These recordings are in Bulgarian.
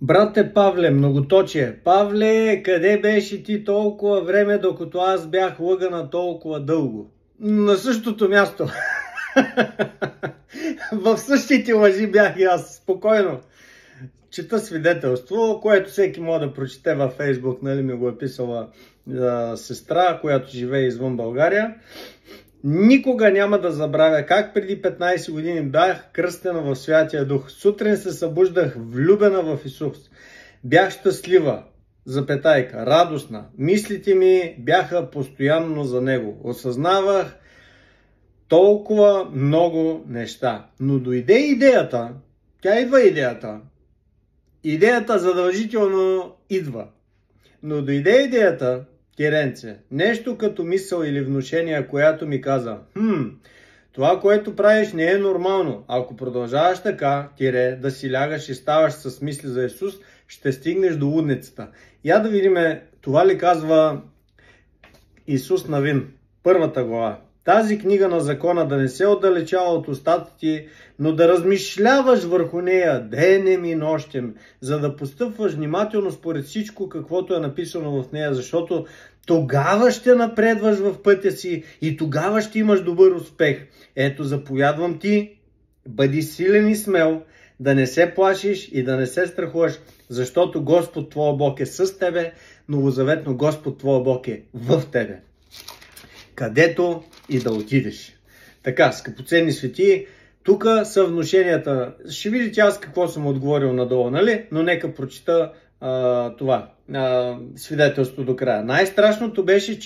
Брате Павле, многоточие. Павле, къде беше ти толкова време, докато аз бях лъгана толкова дълго? На същото място. В същите лъжи бях и аз. Спокойно. Чета свидетелство, което всеки може да прочете във Фейсбук, нали ми го е писала сестра, която живее извън България. Никога няма да забравя как преди 15 години бях кръстена в Святия Дух. Сутрин се събуждах влюбена в Исус. Бях щастлива, запетайка, радостна. Мислите ми бяха постоянно за Него. Осъзнавах толкова много неща. Но дойде идеята, тя идва идеята. Идеята задължително идва. Но дойде идеята, Теренце, нещо като мисъл или внушение, която ми каза: това, което правиш, не е нормално. Ако продължаваш така, да си лягаш и ставаш с мисли за Исус, ще стигнеш до лудницата. Я да видим, това ли казва Исус Навин, първата глава. Тази книга на закона да не се отдалечава от устата ти, но да размишляваш върху нея денем и нощем, за да постъпваш внимателно според всичко, каквото е написано в нея, защото тогава ще напредваш в пътя си и тогава ще имаш добър успех. Ето, заповядвам ти, бъди силен и смел, да не се плашиш и да не се страхуваш, защото Господ твоя Бог е с тебе, новозаветно Господ твоя Бог е в тебе, където и да отидеш. Така, скъпоценни светии, тук са внушенията. Ще видите аз какво съм отговорил надолу, нали? Но нека прочита свидетелство до края. Най-страшното беше,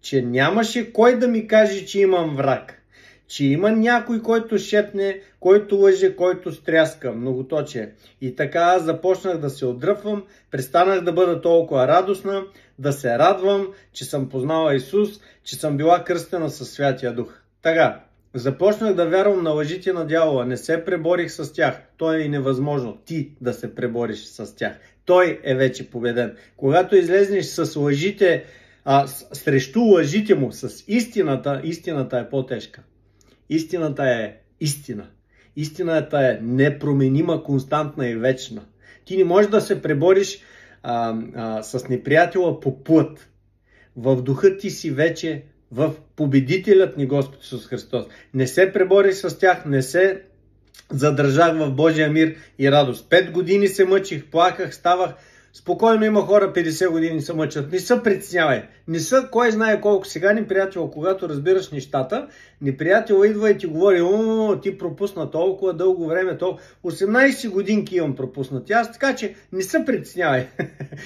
че нямаше кой да ми каже, че имам враг. Че има някой, който шепне, който лъже, който стряска, многоточие. И така аз започнах да се отдръпвам, престанах да бъда толкова радостна, да се радвам, че съм познала Исус, че съм била кръстена със Святия Дух. Така, започнах да вярвам на лъжите на дявола, не се преборих с тях. То е и невъзможно ти да се пребориш с тях. Той е вече победен. Когато излезнеш с лъжите, срещу лъжите му, с истината, истината е по-тежка. Истината е истина. Истината е непроменима, константна и вечна. Ти не можеш да се пребориш с неприятела по плът. В духа ти си вече в победителят ни Господ Исус Христос. Не се пребориш с тях, не се задържах в Божия мир и радост. 5 години се мъчих, плаках, ставах. Спокойно има хора 50 години се мъчат. Не се притеснявай. Не са кой знае колко. Сега неприятел, когато разбираш нещата, неприятел идва и ти говори: ти пропусна толкова дълго време, 18 годинки имам пропуснати аз, така че не се притеснявай.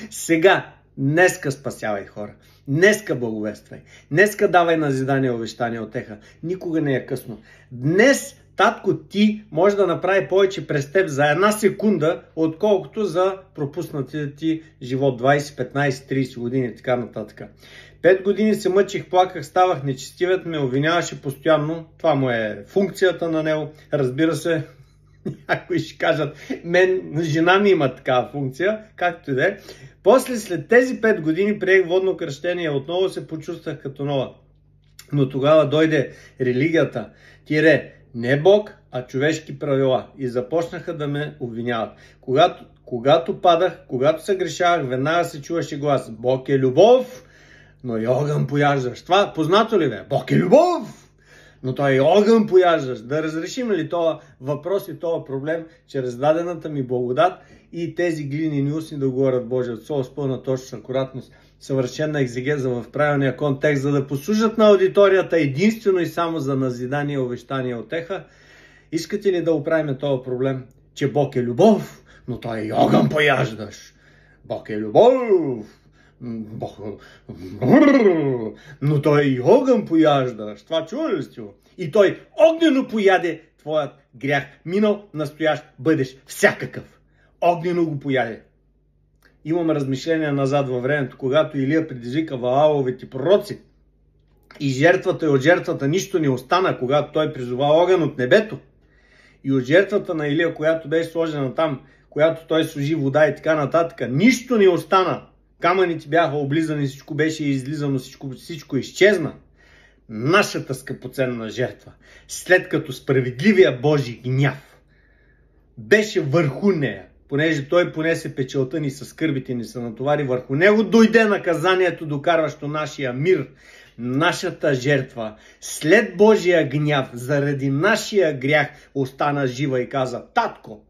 Сега, днеска спасявай хора. Днеска благовествай. Днеска давай назидание, увещание, утеха. Никога не е късно. Днес татко ти може да направи повече през теб за една секунда, отколкото за пропуснатия ти живот 20, 15, 30 години и така нататък. 5 години се мъчих, плаках, ставах, нечестивец ме обвиняваше постоянно. Това му е функцията на него. Разбира се, някои ще кажат: жена ми има такава функция, както и да е. После, след тези 5 години, приех водно кръщение, отново се почувствах като нова. Но тогава дойде религията, не Бог, а човешки правила, и започнаха да ме обвиняват. Когато падах, когато се грешавах, веднага се чуваше глас: Бог е любов, но и огън пояждаш. Това познато ли бе? Бог е любов, но той е огън пояждаш. Да разрешим ли това въпрос и това проблем чрез дадената ми благодат и тези глинени устни да говорят Божието слово с пълна точност, акуратност, съвършена екзегеза в правилния контекст, за да послужат на аудиторията единствено и само за назидание, увещание, утеха. Искате ли да оправим този проблем? Че Бог е любов, но той е огън пояждаш. Бог е любов, но той и огън пояждаш. Това чува ли сте? И той огнено пояде твоят грях. Минал, настоящ, бъдеш всякакъв. Огнено го пояде. Имам размишления назад във времето, когато Илия предизвика Вааловите пророци и жертвата и от жертвата нищо не остана, когато той призова огън от небето. И от жертвата на Илия, която беше сложена там, която той служи вода и така нататък, нищо не остана. Камъните бяха облизани, всичко беше излизано, всичко изчезна. Нашата скъпоценна жертва, след като справедливия Божий гняв беше върху нея, понеже той понесе печалта ни, със скърбите ни се натовари, върху него дойде наказанието, докарващо нашия мир, нашата жертва. След Божия гняв, заради нашия грях, остана жива и каза: Татко,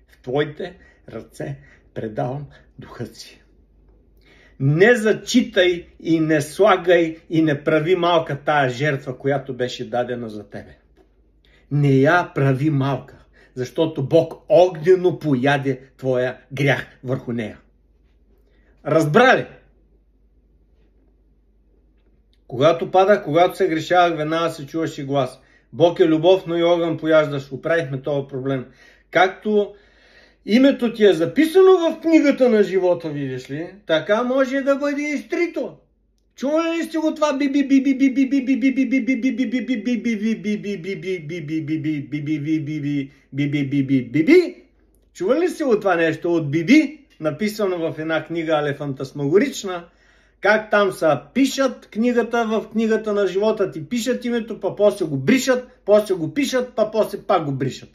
в твоите ръце предавам духа си. Не зачитай и не слагай и не прави малка тая жертва, която беше дадена за тебе. Не я прави малка, защото Бог огнено пояде твоя грях върху нея. Разбра ли? Когато падах, когато се грешавах, веднага се чуваше глас: Бог е любов, но и огън пояждаш. Оправихме този проблем. Както името ти е записано в книгата на живота, видиш ли, така може да бъде изтрито. Чували ли сте го това? Чували ли сте го това нещо от Биби, написано в една книга, але фантасмагорична? Как там са пишат книгата в книгата на живота ти, пишат името, па после го бришат, после го пишат, па после пак го бришат.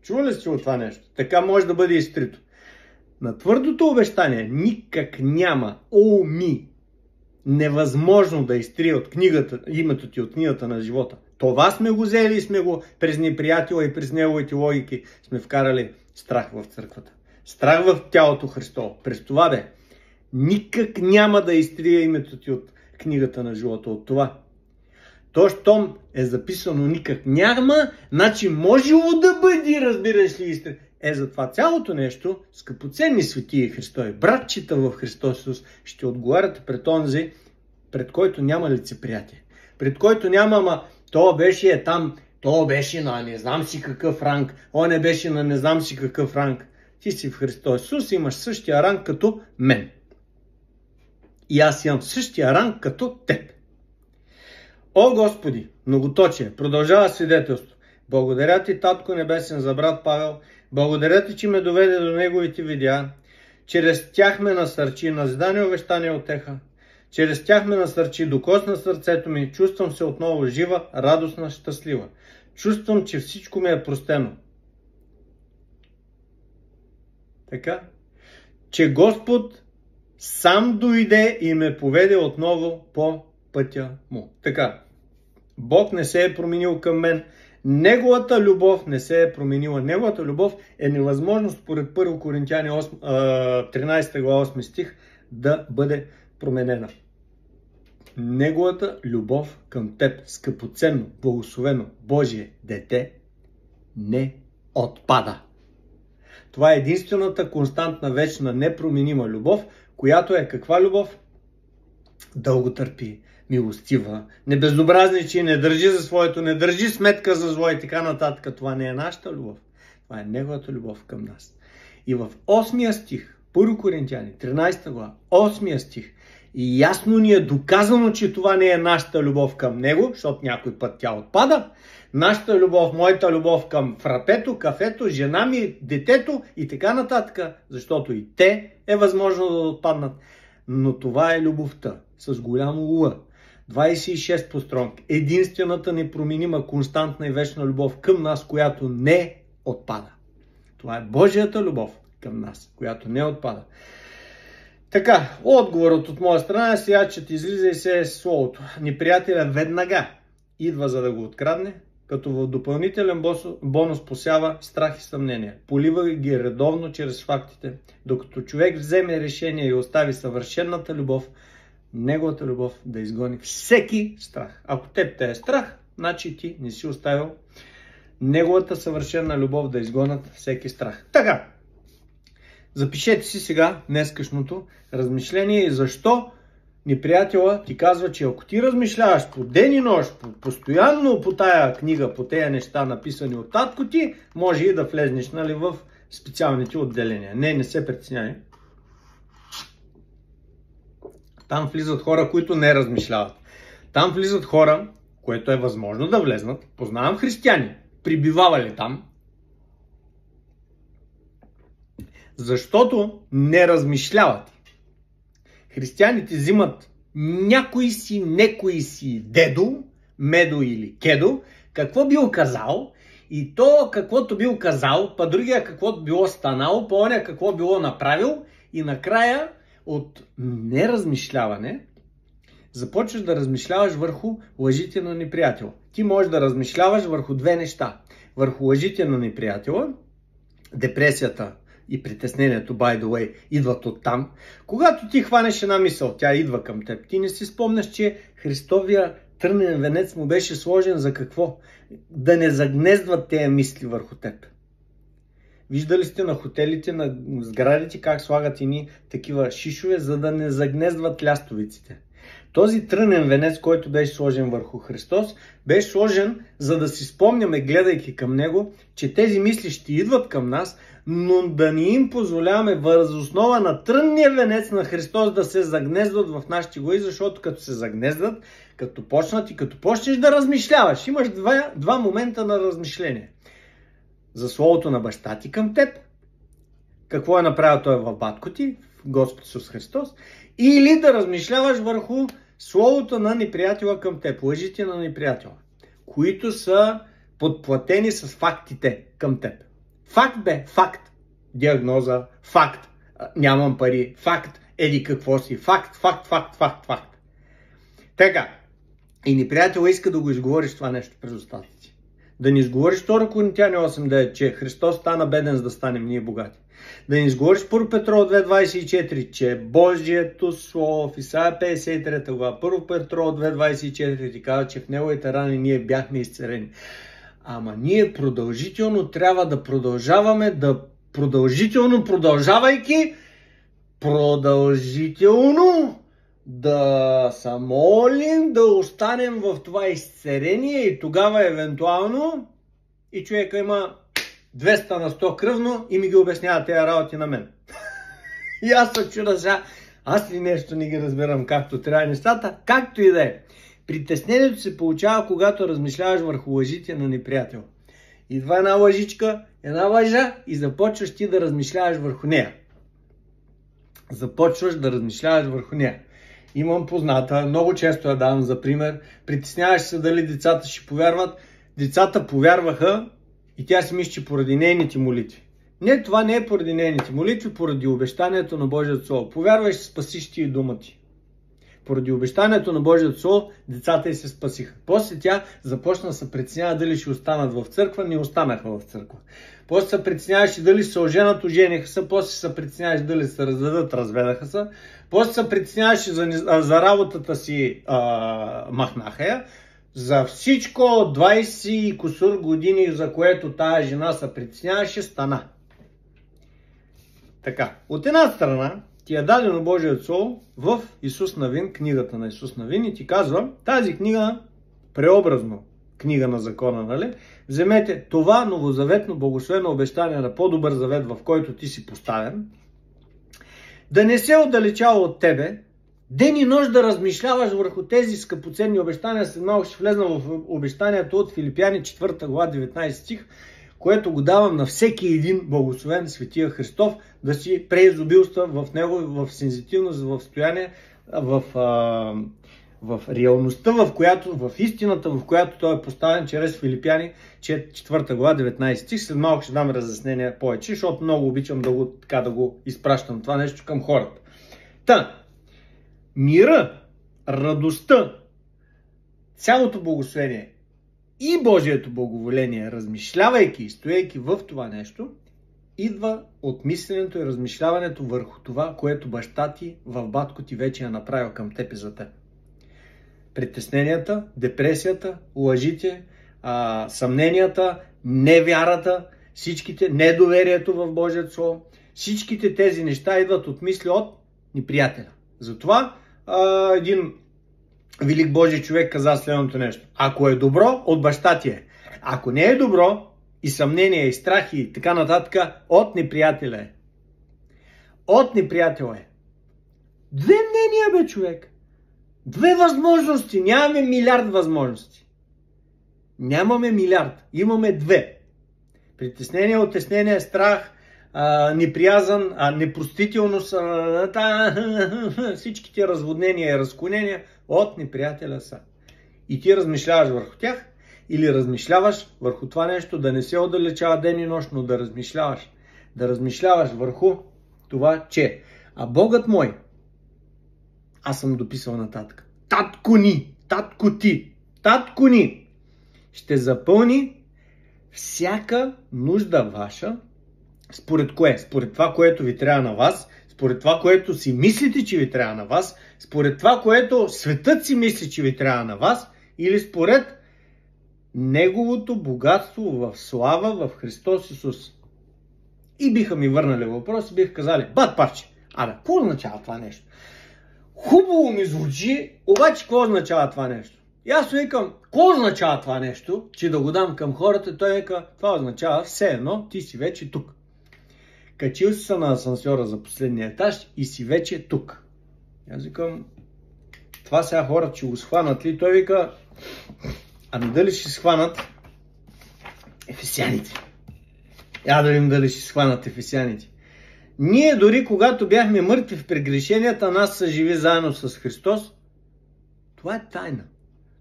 Чували ли сте от това нещо? Така може да бъде изтрито. На твърдото обещание никак няма невъзможно да изтрие от книгата, името ти от книгата на живота. Това сме го взели и сме го през неприятела и през неговите логики сме вкарали страх в църквата. Страх в тялото Христово. През това никак няма да изтрие името ти от книгата на живота. От това. То, щом е записано никак няма, значи можело да бъде, разбираш ли, изтрие. Затова цялото нещо, скъпоценни светии Христови, братчета в Христос Исус, ще отговаряте пред онзи, пред който няма лицеприятие. Пред който няма, то беше там, то беше на не знам си какъв ранг, не беше на не знам си какъв ранг. Ти си в Христос Исус, имаш същия ранг като мен. И аз имам същия ранг като теб. О, Господи, многоточие, продължава свидетелство. Благодаря ти, Татко Небесен, за брат Павел. Благодаря ти, че ме доведе до неговите видеа. Чрез тях ме насърчи, назидание, увещание, утеха. Чрез тях ме насърчи, докосна сърцето ми. Чувствам се отново жива, радостна, щастлива. Чувствам, че всичко ми е простено. Така? Че Господ сам дойде и ме поведе отново по пътя му. Така. Бог не се е променил към мен. Неговата любов не се е променила. Неговата любов е невъзможно според 1 Коринтияни 13 глава 8 стих да бъде променена. Неговата любов към теб, скъпоценно, благословено Божие дете, не отпада. Това е единствената константна, вечна, непроменима любов, която е каква любов? Дълготърпи, милостива, не безобразничи, не държи за своето, не държи сметка за зло и така нататък. Това не е нашата любов. Това е неговата любов към нас. И в 8 стих, 1 Коринтияни, 13 глава, 8 стих, и ясно ни е доказано, че това не е нашата любов към него, защото някой път тя отпада. Нашата любов, моята любов към фрапето, кафето, жена ми, детето и така нататък, защото и те е възможно да отпаднат. Но това е любовта с голямо Л. 26 постронг. Единствената непроменима, константна и вечна любов към нас, която не отпада. Това е Божията любов към нас, която не отпада. Така, отговорът от моя страна е сега, че ти излиза и се е словото. Неприятелят веднага идва за да го открадне, като в допълнителен бонус посява страх и съмнение. Полива ги редовно чрез фактите. Докато човек вземе решение и остави съвършената любов, неговата любов да изгони всеки страх. Ако теб те е страх, значи ти не си оставил неговата съвършена любов да изгонят всеки страх. Така, запишете си сега днескашното размишление и защо неприятела ти казва, че ако ти размишляваш по ден и нощ, постоянно по тая книга, по тези неща написани от татко ти, може и да влезнеш, нали, в специалните отделения. Не се притеснявай. Там влизат хора, които не размишляват. Там влизат хора, което е възможно да влезнат. Познавам християни, прибивавали там, защото не размишляват. Християните взимат някой си, некой си дедо, медо или кедо, какво би оказал И то каквото бил казал, па другия каквото било станало, па оня какво било направил и накрая от неразмишляване започваш да размишляваш върху лъжите на неприятел. Ти можеш да размишляваш върху две неща. Върху лъжите на неприятела, депресията и притеснението, by the way, идват оттам. Когато ти хванеш една мисъл, тя идва към теб. Ти не си спомняш, че Христовия трънен венец му беше сложен за какво? Да не загнездват тези мисли върху теб. Виждали сте на хотелите, на сградите как слагат ини такива шишове, за да не загнездват лястовиците. Този трънен венец, който беше сложен върху Христос, беше сложен, за да си спомняме, гледайки към Него, че тези мисли ще идват към нас, но да ни им позволяваме въз основа на трънния венец на Христос да се загнездват в нашите глави, защото като се загнездват, като почнат и като почнеш да размишляваш, имаш два момента на размишление. За Словото на баща ти към теб, какво е направил той в батко ти, Господ Исус Христос, или да размишляваш върху Словото на неприятела към теб, лъжите на неприятела, които са подплатени с фактите към теб. Факт бе, факт. Диагноза, факт. Нямам пари, факт. Еди какво си, факт. Така. И неприятел иска да го изговориш това нещо през устата си. Да ни изговориш 2 Коринтияни 8:9, че Христос стана беден, за да станем ние богати. Да ни изговориш 1 Петрова 2:24, че Божието Слово в Исаия 53 глава, 1 Петрова 2:24 ти казва, че в неговите рани ние бяхме изцелени. Ама ние продължително трябва да продължаваме, продължавайки, да се молим, да останем в това изцеление и тогава евентуално и човека има 200 на 100 кръвно и ми ги обяснява тези работи на мен. И аз се чуда сега, аз ли нещо не ги разбирам както трябва нещата, както и да е. Притеснението се получава, когато размишляваш върху лъжите на неприятел. Идва една лъжичка, една лъжа и започваш ти да размишляваш върху нея. Имам позната, много често я давам за пример, притесняваш се дали децата ще повярват. Децата повярваха и тя си мисли, че поради нейните молитви. Не, това не е поради нейните молитви, поради обещанието на Божието Слово. Повярвай, ще спасиш ти и дума ти. Поради обещанието на Божието Слово, децата й се спасиха. После тя започна да се притеснява дали ще останат в църква, не останаха в църква. После се притесняваше дали се оженят, ожениха се, после се притесняваше дали се разведат, разведаха се. После се притесняваше за работата си, махнаха я. За всичко 20 и кусур години, за което тая жена се притесняваше, стана. Така, от една страна ти е дадено Божието Слово в Исус Навин, книгата на Исус Навин и ти казва, тази книга, преобразно книга на закона, нали? Вземете това новозаветно благословено обещание на по-добър завет, в който ти си поставен, да не се отдалечава от тебе, ден и нощ да размишляваш върху тези скъпоценни обещания. След малко ще влезна в обещанието от Филипяни 4 глава 19 стих, което го давам на всеки един благословен светия Христов, да си преизобилства в него, в сензитивност, в стояние, в реалността, в истината, в която той е поставен чрез Филипяни 4 глава 19 стих. След малко ще дам разяснение повече, защото много обичам да го изпращам това нещо към хората. Мира, радостта, цялото благословение и Божието благоволение, размишлявайки и стоейки в това нещо, идва от мисленето и размишляването върху това, което баща ти в батко ти вече е направил към теб и за теб. Притесненията, депресията, лъжите, съмненията, невярата, всичките, недоверието в Божието Слово, всичките тези неща идват от мисли от неприятеля. Затова един велик Божий човек каза следното нещо. Ако е добро, от баща ти е. Ако не е добро, и съмнение, и страх, и така нататък, от неприятеля е. От неприятеля е. Две мнения, бе, човек. Две възможности. Нямаме милиард възможности. Нямаме милиард. Имаме две. Притеснение, отеснение, страх, неприязан, непростителност, всичките разводнения и разклонения от неприятеля са. И ти размишляваш върху тях Или размишляваш върху това нещо, да не се отдалечава ден и нощ, но да размишляваш. Да размишляваш върху това, че Богът мой, аз съм дописал нататък, татко ни, татко ти, татко ни, ще запълни всяка нужда ваша. Според кое? Според това, което ви трябва на вас, според това, което си мислите, че ви трябва на вас, според това, което светът си мисли, че ви трябва на вас, или според Неговото богатство в слава в Христос Исус. И биха ми върнали въпрос и биха казали, бат парче, какво означава това нещо? Хубаво ми звучи, обаче какво означава това нещо? И аз викам, какво означава това нещо, че да го дам към хората? Той вика, това означава все едно, ти си вече тук. Качил си се на асансьора за последния етаж и си вече тук. Аз викам, това сега хората ще го схванат ли? Той вика, дали ще схванат ефесяните? Да видим дали ще схванат ефесяните. Ние дори когато бяхме мъртви в прегрешенията, нас са живи заедно с Христос. Това е тайна.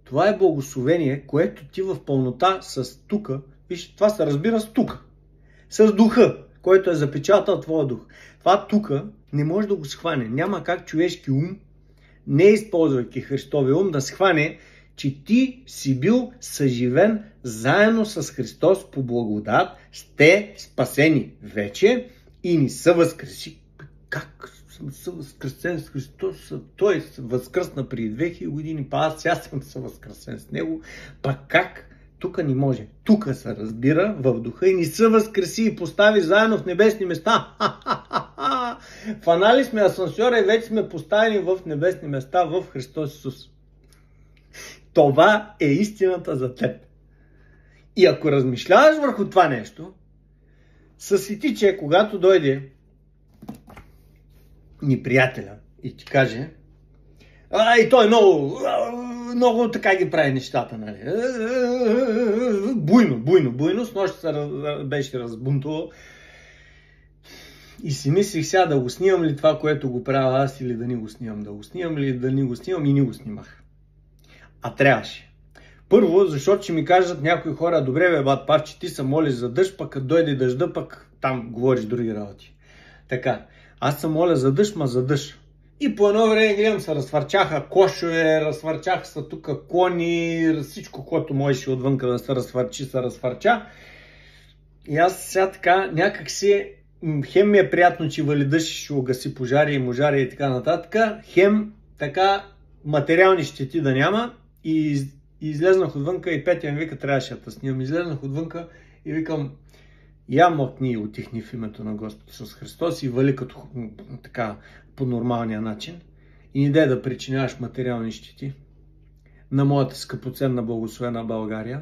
Това е благословение, което ти в пълнота с тука, виж, това се разбира с тука, с духа, който е запечатал твоя дух. Това тука не може да го схване. Няма как човешки ум, не използвайки Христовия ум, да схване, че ти си бил съживен заедно с Христос по благодат, сте спасени вече и ни са възкреси. Как съм възкресен с Христос? Той възкръсна преди 2000 години, аз сега съм възкресен с Него. Пак как? Тук не може. Тук се разбира в духа и ни са възкреси и постави заедно в небесни места. Фанали сме асансьора и вече сме поставени в небесни места в Христос Исус. Това е истината за теб. И ако размишляваш върху това нещо, съсети, че когато дойде неприятеля и ти каже, и той много така ги прави нещата, нали? Буйно, с нощ беше разбунтувал. И си мислих сега да го снимам ли това, което го правя аз, или да не го снимам. Да го снимам или да не го снимам, и не го снимах. Трябваше. Първо, защото ще ми кажат някои хора, добре бе, бат парче, ти се молиш за дъжд, пък като дойде дъжда, пък там говориш други работи. Така, аз се моля за дъжд, ма за дъжд. И по едно време гледам, се разхвърчаха кошове, разхвърчаха се тук кони, всичко, което можеше отвънка да се разхвърча. И аз сега така, някак си, хем ми е приятно, че вали дъжд, ще угаси пожари и можари и така нататък, хем така материални щети да няма. И излезнах отвънка и Петя ми вика, трябваше да снимам. Излезнах отвънка и викам, я мъкни и утихни в името на Господ Исус Христос и вали като така по нормалния начин. И не дай да причиняваш материални щети на моята скъпоценна благословена България.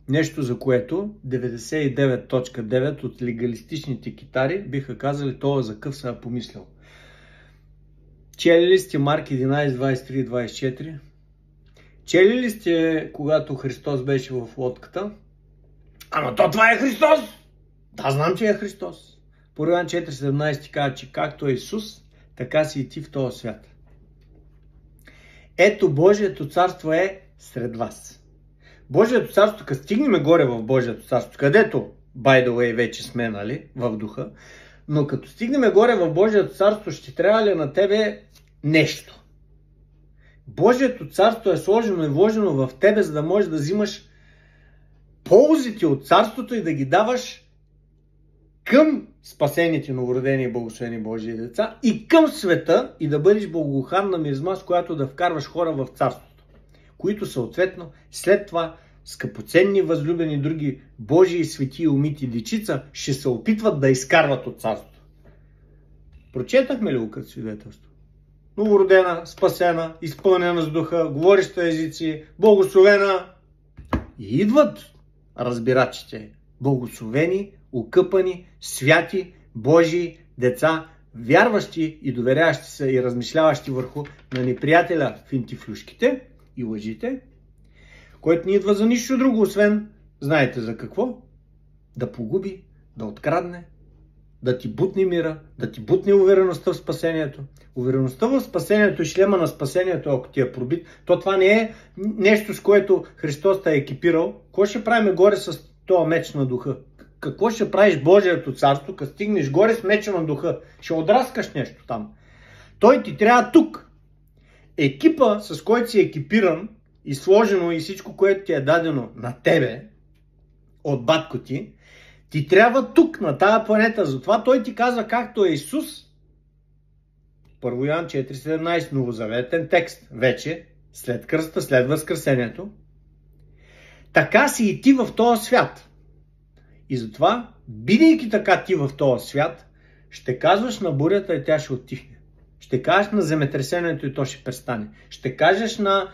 Нещо, за което 99.9 от легалистичните китари биха казали, това за къв се е помислял. Чели ли сте Марк 11, 23, 24? Чели ли сте, когато Христос беше в лодката? Това е Христос! Да, знам, че е Христос. По Йоан 4.17 казва, че както е Исус, така си и ти в този свят. Ето Божието царство е сред вас. Божието царство, като стигнем горе в Божието царство, където, by the way, вече сме, нали, в духа, но като стигнем горе в Божието царство, ще трябва ли на тебе нещо? Божието царство е сложено и вложено в тебе, за да можеш да взимаш ползите от царството и да ги даваш към спасените, новородени и благословени Божии деца и към света и да бъдеш благоуханна миризма, с която да вкарваш хора в царството, които съответно след това скъпоценни, възлюбени други Божии свети и умити дечица ще се опитват да изкарват от царството. Прочетахме ли го като свидетелство? Новородена, спасена, изпълнена с духа, говореща езици, благословена. И идват разбирачите, благословени, укъпани, святи, Божии деца, вярващи и доверяващи се и размишляващи върху на неприятеля финтифлюшките и лъжите, който ни идва за нищо друго, освен, знаете за какво? Да погуби, да открадне да ти бутне мира, да ти бутне увереността в спасението. Увереността в спасението и шлема на спасението, ако ти е пробит, то това не е нещо, с което Христос те е екипирал. Какво ще правим горе с този меч на духа? Какво ще правиш Божието царство, като стигнеш горе с меча на духа? Ще отраскаш нещо там. Той ти трябва тук. Екипа, с който си екипиран и сложено и всичко, което ти е дадено на тебе от батко ти, ти трябва тук, на тази планета. Затова той ти казва, както е Исус, 1 Йоан 4,17, новозаветен текст, вече, след кръста, след възкресението, така си и ти в този свят. И затова, бидейки така ти в този свят, ще казваш на бурята и тя ще оттихне. Ще кажеш на земетресението и то ще престане. Ще кажеш на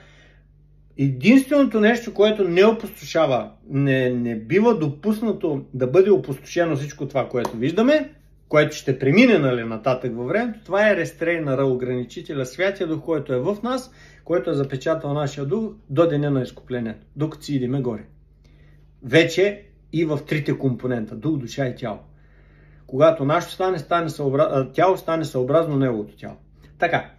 единственото нещо, което не опустошава, не бива допуснато да бъде опустошено всичко това, което виждаме, което ще премине, нали, нататък във времето, това е рестрейнера, ограничителя, Святия Дух, който е в нас, който е запечатал нашия дух до деня на изкуплението, докато си идеме горе. Вече и в трите компонента, дух, душа и тяло. Когато нашето тяло стане съобразно неговото тяло. Така,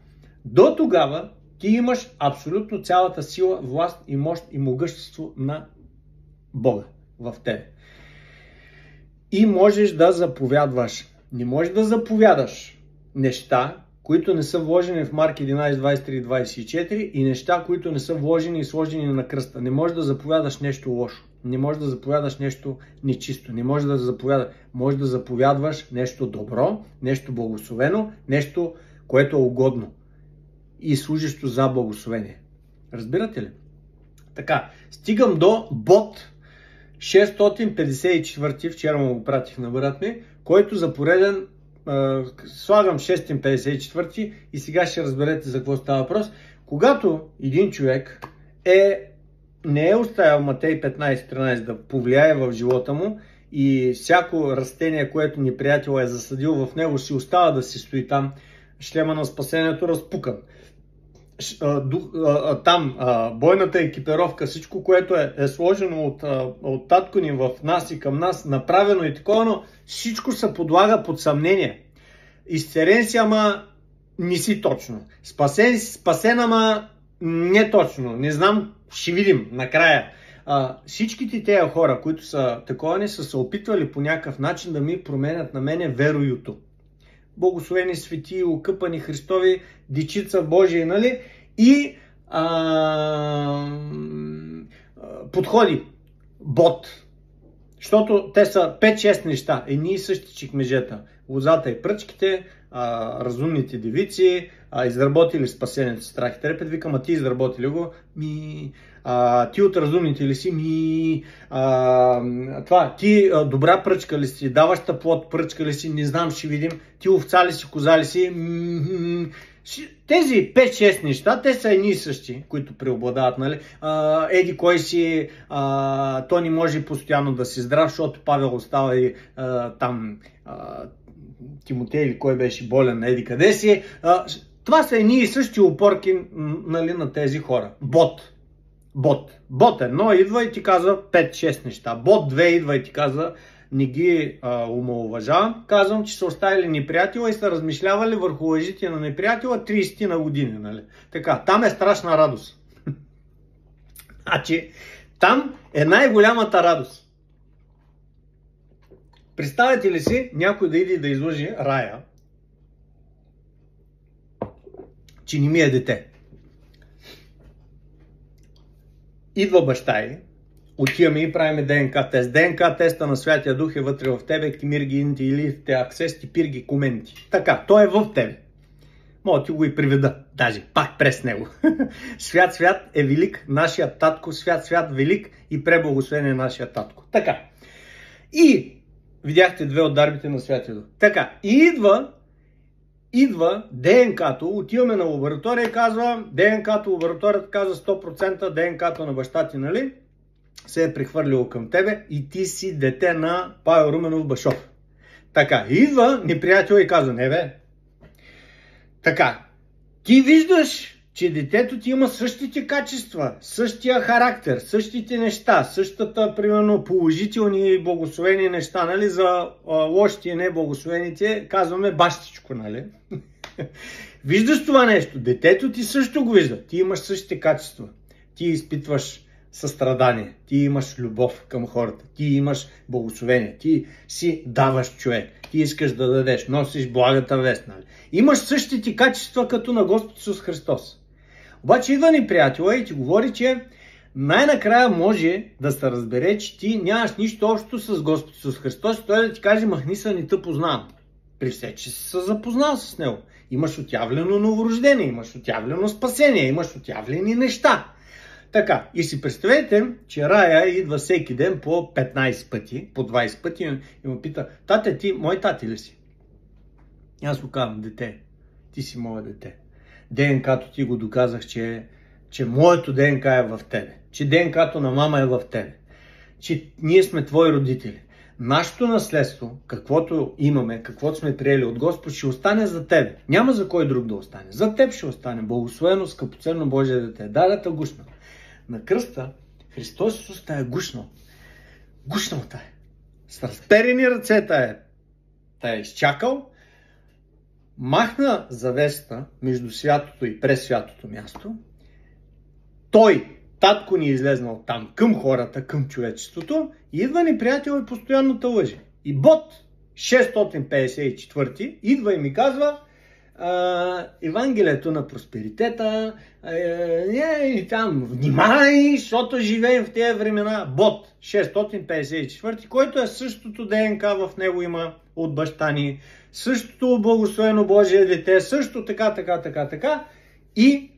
до тогава ти имаш абсолютно цялата сила, власт и мощ и могъщество на Бога в тебе. И можеш да заповядваш. Не можеш да заповядаш неща, които не са вложени в Марк 11, 23 и 24 и неща, които не са вложени и сложени на кръста. Не можеш да заповядаш нещо лошо. Не можеш да заповядаш нещо нечисто. Не можеш да заповядваш нещо добро, нещо благословено, нещо, което е угодно и служещо за благословение. Разбирате ли? Така, стигам до бот 654, вчера му го пратих на брат ми, който за пореден слагам 654 и сега ще разберете за какво става въпрос. Когато един човек не е оставил Матей 15-13 да повлияе в живота му и всяко растение, което неприятел е засадил в него, си остава да си стои там, шлема на спасението разпукан. Там бойната екипировка, всичко, което е сложено от татко ни в нас и към нас, направено и такова, но всичко се подлага под съмнение. Изцерен си, ама не си точно. Спасен, ама не точно. Не знам, ще видим накрая. Всичките тези хора, които са такова, са се опитвали по някакъв начин да ми променят на мене вероюто. Благословени свети, окъпани Христови, дечица Божии, нали? И подходи, бот. Защото те са 5-6 неща, едни и същи чекмеджета. Лозата и пръчките, разумните девици, изработили спасението, страх и трепет. Викам, ти изработили го? Ти от разумните ли си? Ти добра пръчка ли си? Даваща плод пръчка ли си? Не знам, ще видим. Ти овца ли си? Коза ли си? Тези 5-6 неща, те са едни и същи, които преобладават, нали? Еди кой си, то не може постоянно да си здрав, защото Павел остава и там Тимотей или кой беше болен, еди къде си. Това са едни и същи опорки, нали, на тези хора. Бот 1 идва и ти казва 5-6 неща. Бот 2 идва и ти казва, не ги омаловажавам. Казвам, че са оставили неприятела и са размишлявали върху лъжите на неприятела 30 на години. Нали? Така, там е страшна радост. Значи, там е най-голямата радост. Представете ли си някой да иде да излъжи Рая, че не ми е дете. Идва баща й, отиваме и правим ДНК тест. ДНК теста на Святия Дух е вътре в тебе, кимирги, инти, или те аксес, ти пирги, коменти. Така, той е в тебе. Мога да ти го и приведа, даже пак през него. Свят е велик, нашия татко, свят велик и преблагословен е нашия татко. Така. И видяхте две от дарбите на Святия Дух. Така, и идва ДНК-то, отиваме на лаборатория и казва, ДНК-то, лабораторията казва 100% ДНК-то на баща ти, нали? Се е прехвърлило към тебе и ти си дете на Павел Руменов Башов. Така, идва неприятел и казва, не бе. Така, ти виждаш че детето ти има същите качества, същия характер, същите неща, същата, примерно, положителни и благословени неща, нали, за лошите и неблагословените казваме бащичко, нали? Виждаш това нещо, детето ти също го вижда, ти имаш същите качества, ти изпитваш състрадание, ти имаш любов към хората, ти имаш благословение, ти си даваш човек, ти искаш да дадеш, носиш благата вест, нали? Имаш същите качества като на Господ Исус Христос. Обаче идва ни приятела и ти говори, че най-накрая може да се разбере, че ти нямаш нищо общо с Господ Исус Христос и той да ти каже, махни се, не те познавам. При все, че си се запознал с него. Имаш отявлено новорождение, имаш отявлено спасение, имаш отявлени неща. Така, и си представете, че Рая идва всеки ден по 15 пъти, по 20 пъти и му пита, тате, ти мой тати ли си? Аз му казвам, дете, ти си мое дете. ДНК-то ти го доказах, че моето ДНК е в тебе, че ДНК-то на мама е в тебе, че ние сме твои родители. Нашето наследство, каквото имаме, каквото сме приели от Господ, ще остане за тебе. Няма за кой друг да остане. За теб ще остане. Благословено, скъпоценно Божие дете. Дадата гушна. На кръста Христос Исус тая гушнал. Гушнал тая. С разперени ръце тая изчакал. Махна завесата между святото и пресвятото място. Той, татко ни е излезнал там към хората, към човечеството. И идва ни приятел и постоянно те лъже. И Бот 654 идва и ми казва Евангелието на просперитета, там внимай, защото живеем в тези времена. Бот 654, който е същото ДНК в него има от баща ни, същото благословено Божие дете, също така. И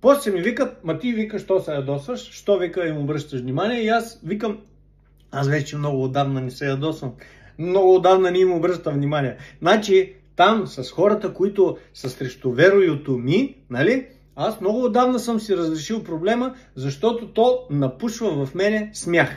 после ми викат, ма ти викаш, що се ядосваш, що вика им обръщаш внимание и аз викам, аз вече много отдавна не се ядосвам, много отдавна не им обръщам внимание. Значи там с хората, които са срещу вероюто ми, нали, аз много отдавна съм си разрешил проблема, защото то напушва в мене смях.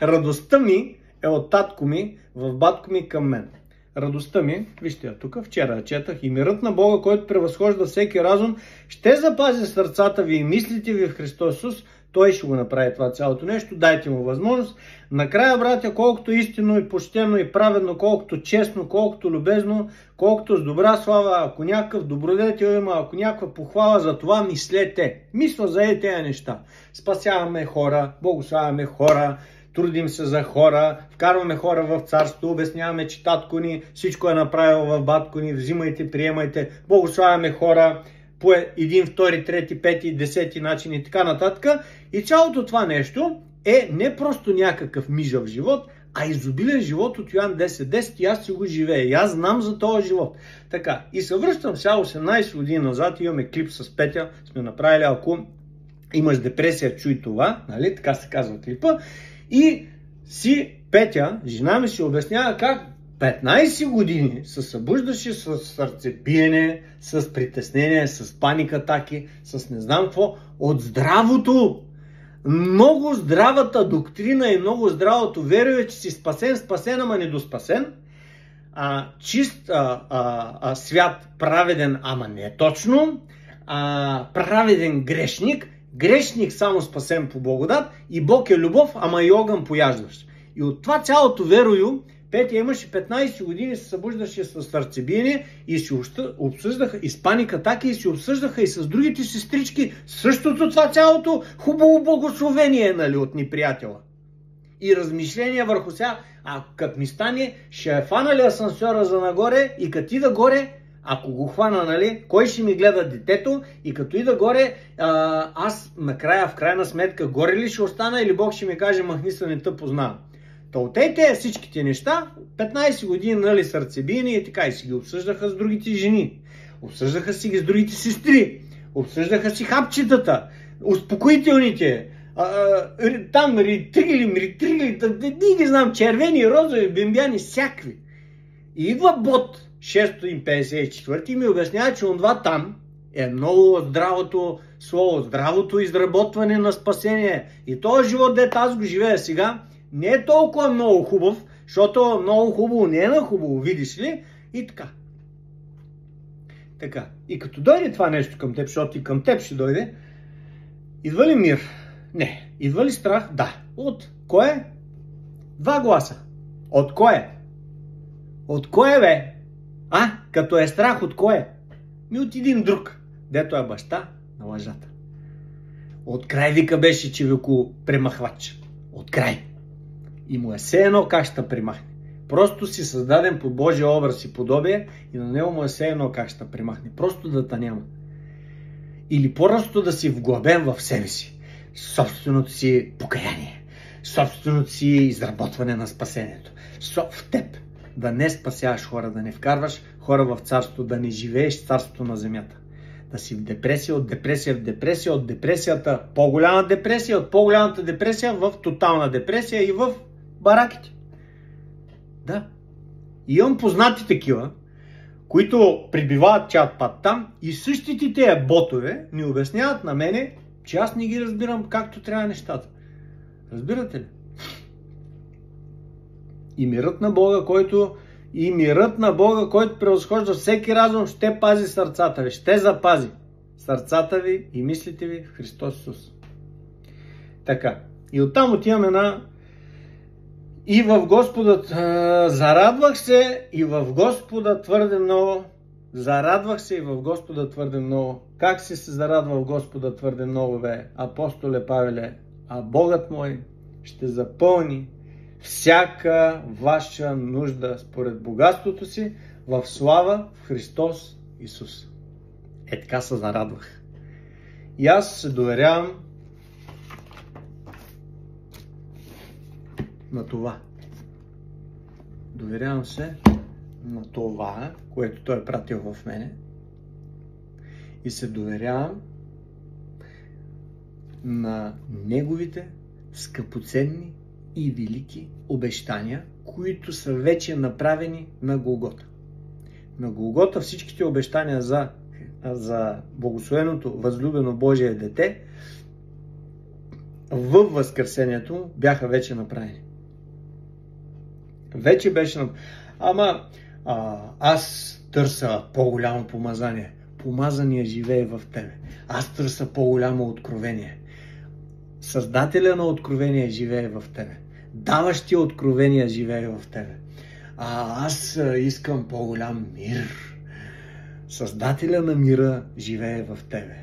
Радостта ми е от татко ми в батко ми към мен. Радостта ми, вижте я тук, вчера я четах, и мирът на Бога, който превъзхожда всеки разум, ще запази сърцата ви и мислите ви в Христос Исус. Той ще го направи това цялото нещо, дайте му възможност. Накрая, братя, колкото истинно и почтено и праведно, колкото честно, колкото любезно, колкото с добра слава, ако някакъв добродетел има, ако някаква похвала, за това мислете. Мисля за тези неща. Спасяваме хора, благославяме хора, трудим се за хора, вкарваме хора в царство, обясняваме, че татко ни всичко е направил в батко ни, взимайте, приемайте, благославяме хора по един, втори, трети, пети, десети начин и така нататък. И цялото това нещо е не просто някакъв мижав живот, а изобилен живот от Йоан 10.10 и аз си го живея. И аз знам за този живот. Така, и се връщам сега 18 години назад, имаме клип с Петя, сме направили, ако имаш депресия, чуй това, нали, така се казва клипа. И си Петя, жена ми, си обяснява как 15 години се събуждаше с сърцебиене, с притеснение, с паникатаки, с не знам какво, от здравото. Много здравата доктрина и много здравото верие, че си спасен, ама недоспасен. Чист свят, праведен, ама не точно. Праведен грешник. Грешник само спасен по благодат и Бог е любов, ама и огън пояждащ. И от това цялото верою, Петя имаше 15 години, се събуждаше с сърцебиене и си обсъждаха и с паникатаки, и си обсъждаха и с другите сестрички същото това цялото хубаво благословение, нали, от ни приятела. И размишления върху сега, като ми стане, ще фана ли асансьора за нагоре и като ида горе, ако го хвана, нали, кой ще ми гледа детето и като ида горе, аз накрая, в крайна сметка, горе ли ще остана или Бог ще ми каже, махни се, не те познавам. Та отейте всичките неща, 15 години, нали, сърцебиене и така, и си ги обсъждаха с другите жени. Обсъждаха си ги с другите сестри. Обсъждаха си хапчетата, успокоителните, там ритрили, не ги знам, червени, розови, бимбяни, всякакви. И идва Бот 654 и ми обяснява, че онова там е много здравото слово, здравото изработване на спасение. И този живот, дето аз го живея сега, не е толкова много хубав, защото много хубаво не е на хубаво, видиш ли? И така. Така. И като дойде това нещо към теб, защото и към теб ще дойде, идва ли мир? Не. Идва ли страх? Да. От кое? 2 гласа. От кое? От кое, бе? Като е страх, от кое? От един друг, дето е баща на лъжата. От край вика беше човеко премахвач. От край. И му е все едно как ще премахне. Просто си създаден по Божия образ и подобие и на него му е все едно как ще премахне. Просто да та няма. Или просто да си вглъбен в себе си. Собственото си покаяние. Собственото си изработване на спасението. В теб. Да не спасяваш хора, да не вкарваш хора в царство, да не живееш в царството на земята. Да си в депресия, от депресия в депресия, от депресията по-голяма депресия, от по-голямата депресия в тотална депресия и в бараките. Да. И имам познати такива, които прибивават чат-пат там и същите тия ботове ми обясняват на мене, че аз не ги разбирам както трябва нещата. Разбирате ли? И мирът на Бога, който превъзхожда всеки разум, ще пази сърцата ви. Ще запази сърцата ви и мислите ви в Христос Исус. Така. И оттам отиваме на и в Господа зарадвах се и в Господа твърде много. Зарадвах се и в Господа твърде много. Как си се зарадва в Господа твърде много, бе, апостоле Павеле? А Богът мой ще запълни всяка ваша нужда според богатството си в слава в Христос Исус. Е, така се зарадвах. И аз се доверявам на това. Доверявам се на това, което Той е пратил в мене. И се доверявам на Неговите скъпоценни и велики обещания, които са вече направени на Голгота. На Голгота всичките обещания за благословеното, възлюбено Божие дете във възкресението бяха вече направени. Вече беше направени. Аз търся по-голямо помазание. Помазания живее в тебе. Аз търся по-голямо откровение. Създателя на откровение живее в тебе. Даващия откровения живее в тебе. Аз искам по-голям мир. Създателя на мира живее в тебе.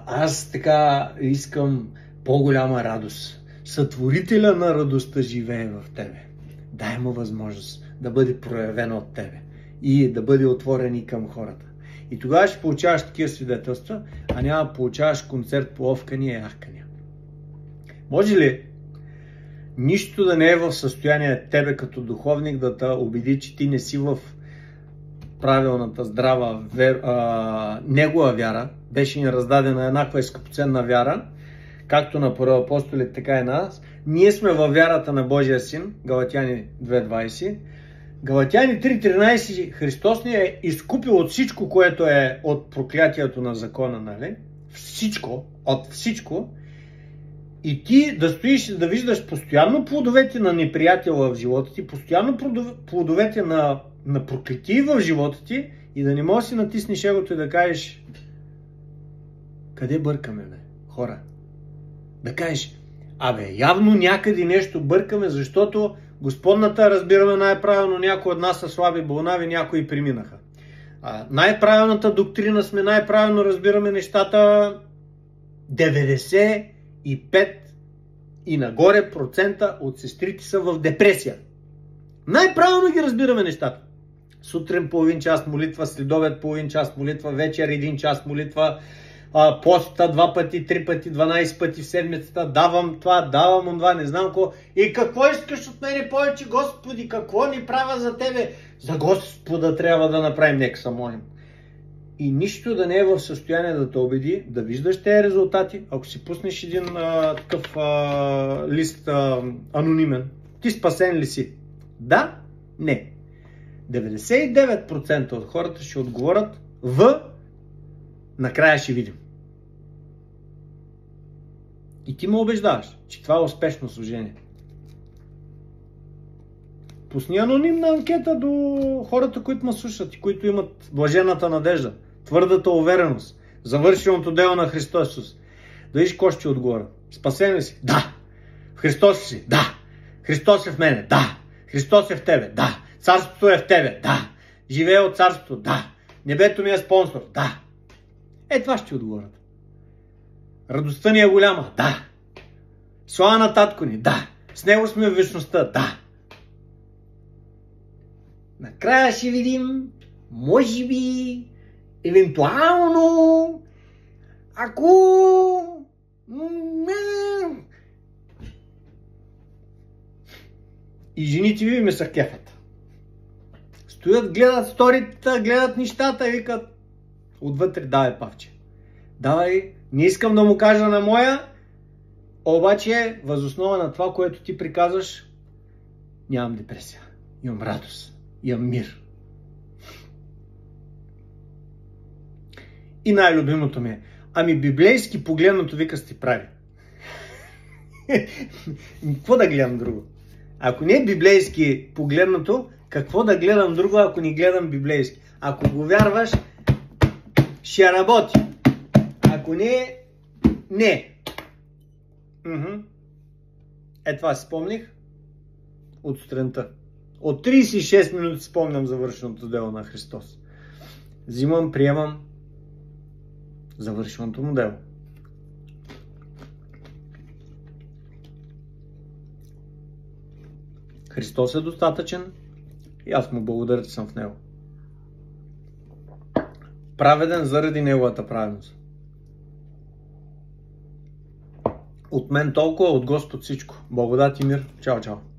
Аз така искам по-голяма радост. Сътворителя на радостта живее в тебе. Дай му възможност да бъде проявена от тебе и да бъде отворен и към хората. И тогава ще получаваш такива свидетелства, а няма да получаваш концерт по овкания и ахкания. Може ли нищо да не е в състояние тебе като духовник да те убеди, че ти не си в правилната, здрава, негова вяра, беше ни раздадена еднаква и скъпоценна вяра, както на първоапостолите, така и на нас. Ние сме във вярата на Божия Син, Галатяни 2.20. Галатяни 3.13, Христос ни е изкупил от всичко, което е от проклятието на закона, нали? Всичко, от всичко. И ти да стоиш и да виждаш постоянно плодовете на неприятела в живота ти, постоянно плодовете на проклятие в живота ти и да не можеш да си натиснеш егото и да кажеш: къде бъркаме, бе, хора? Да кажеш: явно някъде нещо бъркаме, защото Господната разбираме най-правилно, някои от нас са слаби, болнави, някои преминаха. Най-правилната доктрина сме, най-правилно разбираме нещата, 95 и нагоре процента от сестрите са в депресия. Най-правилно ги разбираме нещата. Сутрин половин час молитва, следобед половин час молитва, вечер 1 час молитва, поста 2 пъти, 3 пъти, 12 пъти в седмицата, давам това, давам онова, не знам какво. И какво искаш от мене повече, Господи, какво ни правя за Тебе? За Господа трябва да направим, нека се молим. И нищо да не е в състояние да те убеди, да виждаш тези резултати. Ако си пуснеш един такъв лист анонимен, ти спасен ли си? Да? Не. 99% от хората ще отговорят накрая ще видим. И ти ме убеждаваш, че това е успешно служение. Пусни анонимна анкета до хората, които ме слушат и които имат блажената надежда, твърдата увереност, завършеното дело на Христос Исус. Да виж какво ще отговоря. Спасен ли си? Да. В Христос си? Да. Христос е в мене? Да. Христос е в тебе? Да. Царството е в тебе? Да. Живея от царството? Да. Небето ми е спонсор? Да. Това ще отговорят. Радостта ни е голяма? Да. Слава на татко ни? Да. С него сме в вечността? Да. Накрая ще видим, може би, евентуално, ако... И жените ви ме са кефат. Стоят, гледат сторитата, гледат нещата и викат отвътре, давай, Павче. Давай, не искам да му кажа на моя, обаче възоснова на това, което ти приказваш, нямам депресия. Имам радост. Имам мир. И най-любимото ми е, библейски погледнато вика сте прави. Какво да гледам друго? Ако не е библейски погледнато, какво да гледам друго, ако не гледам библейски? Ако го вярваш, ще работи. Ако не, не. Това си спомних от сутринта. От 36 минути спомням завършеното дело на Христос. Взимам, приемам завършеното му дело. Христос е достатъчен и аз му благодаря, че съм в него. Праведен заради неговата праведност. От мен толкова, от Господ всичко. Благодат и мир. Чао, чао.